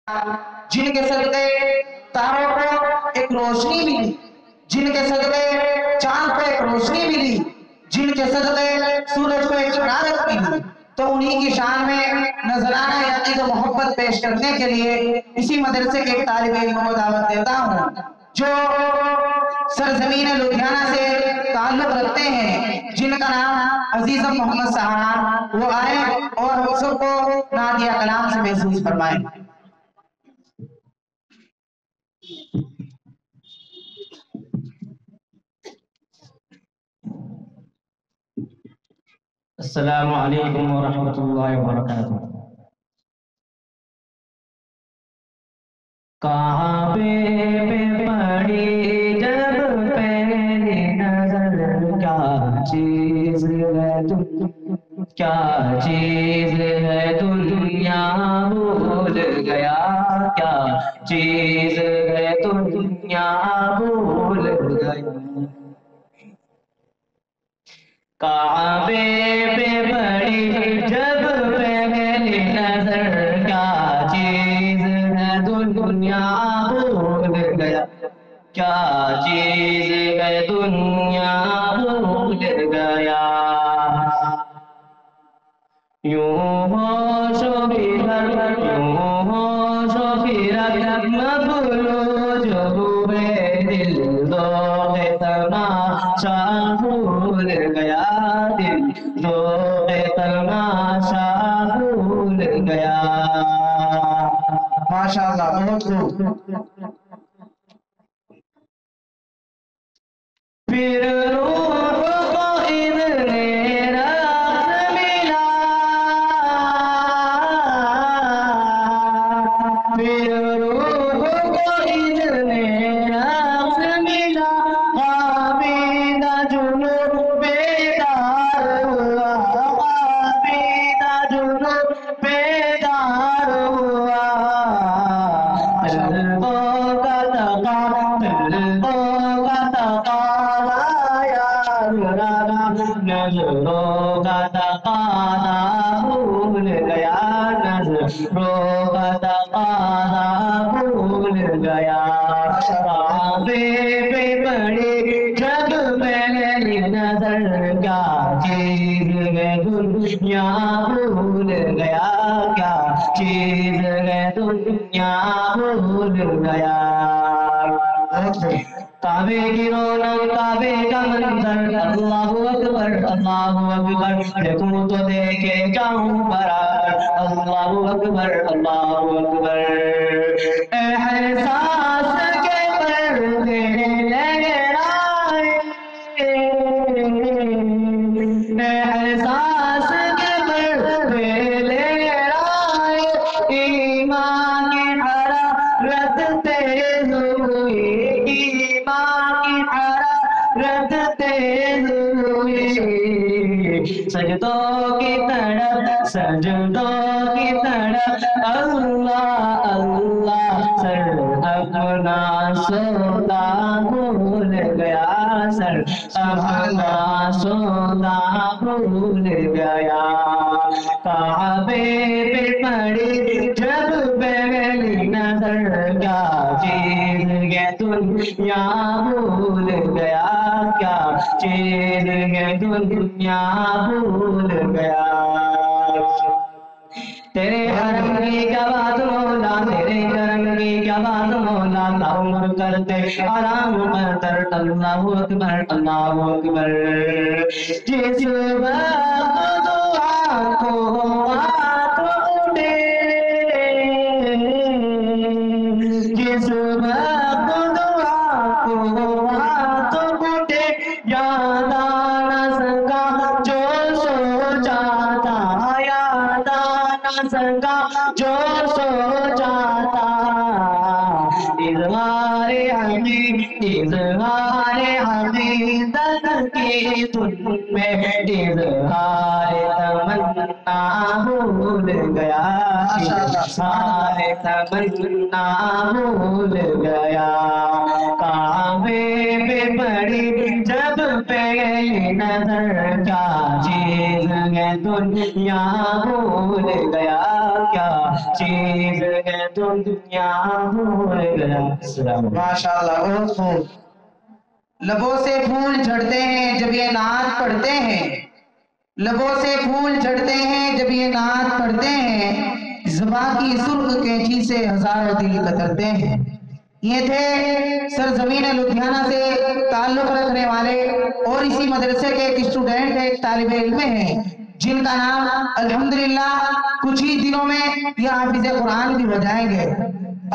جن کے صدقے تاروں کو ایک روشنی ملی، جن کے صدقے چاند کو ایک روشنی ملی، جن کے صدقے سورج کو ایک حرارت ملی، تو انہی کی شان میں نذرانہ یقین و محبت پیش کرنے کے لیے اسی مدرسے کے ایک طالب علم کو دعوت دیتا ہوں جو سرزمین لدھیانہ سے تعلق رکھتے ہیں، جن کا نام عزیزم محمد صاحب، وہ آئے اور ہم سب کو نعت یا کلام سے محسوس فرمائیں۔ السلام علیکم ورحمۃ اللہ وبرکاتہ۔ کعبے پہ پڑی جب پہلی نظر، کیا چیز ہے کیا چیز ہے دنیا بھول گیا، کیا چیز ہے دنیا بھول گیا۔ کعبے پہ پڑی جب پہلی نظر، کیا چیز ہے دنیا بھول گیا، کیا چیز ہے دنیا بھول گیا۔ یوں ہوش و فکر، یوں ہوش و فکر مفلوج ہوئے دل، ذوق تماشا بھول گیا دل، ذوق تماشا بھول گیا۔ ماشاءاللہ، بہت خوب۔ پھر روح کو اذن رقص ملا، پھر روح کو اذن رقص ملا، خوابیدہ جنون بیدار ہوا، خوابیدہ جنون بیدار ہوا۔ قلبوں کا تقاضا یار رہا، نظروں کا تقاضا بھول گیا، نظروں کا تقاضا بھول گیا۔ کعبے پہ پڑی جب پہلی نظر، کیا چیز ہے دنیا بھول گیا، کیا چیز ہے دنیا بھول گیا۔ کعبے کی رونق، کعبے کا منظر، اللہ اکبر اللہ اکبر، دیکھوں تو دیکھے جاؤں برابر، اللہ اکبر اللہ اکبر۔ احساس کے پردے لہرائے، احساس کے پردے لہرائے، ایمان کی حرارت تیز ہوئی، ایمان کی حرارت تیز ہوئی۔ سجدوں کی طرف، سجدوں کی طرف، اللہ اللہ، سر اپنا سودا بھول گیا، سر اپنا سودا بھول گیا۔ کعبے پہ پڑی جب پہلی نظر، کیا چیز ہے دنیا بھول گیا، کیا چیز ہے دنیا بھول گیا۔ تیرے حرم کی کیا بات مولا، تیرے کرم کی کیا بات مولا، تعمر کرتے آرام قدر، اللہ اکبر اللہ اکبر۔ جس وقت دعا کو ہاتھ اٹھے، جس وقت دعا کو ہاتھ اٹھے، یاد آ نہ سکا جو سوچا تھا، یاد آ نہ سکا جو سوچا تھا۔ اظہار حقیقت کی دھن میں، اظہار تمنا بھول گیا، اظہار تمنا بھول گیا۔ کعبے پہ پڑی جب پہلی نظر، کیا چیز ہے دنیا بھول گیا، کیا چیز ہے دنیا بھول گیا. السلام علیکم. ماشاءاللہ بہت خوب. لبوں سے پھول جھڑتے ہیں جب یہ نعت پڑھتے ہیں، لبوں سے پھول جھڑتے ہیں جب یہ نعت پڑھتے ہیں، زباں کی سرخ کینچی سے ہزاروں دل کترتے ہیں. یہ تھے سرزمین لدھیانہ سے تعلق رکھنے والے اور اسی مدرسے کے ایک اسٹوڈنٹ ایک طالب علم ہیں جن کا نام الحمدللہ کچھ ہی دنوں میں یہ حافظ قرآن بھی ہو جائیں گے.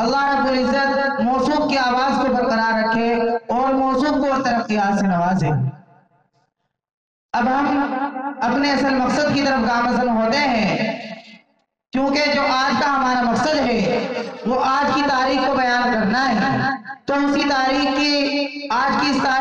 اللہ رب العزت موصوف کی آواز کو برقرار رکھے اور موصوف کو ترقیات سے نوازے. اب ہم اپنے اصل مقصد کی طرف گامزن ہوتے ہیں، کیونکہ جو آج کا ہمارا مقصد ہے وہ آج کی تاریخ کو بیان کرنا ہے. تو اسی تاریخ کی آج کی اس تاریخ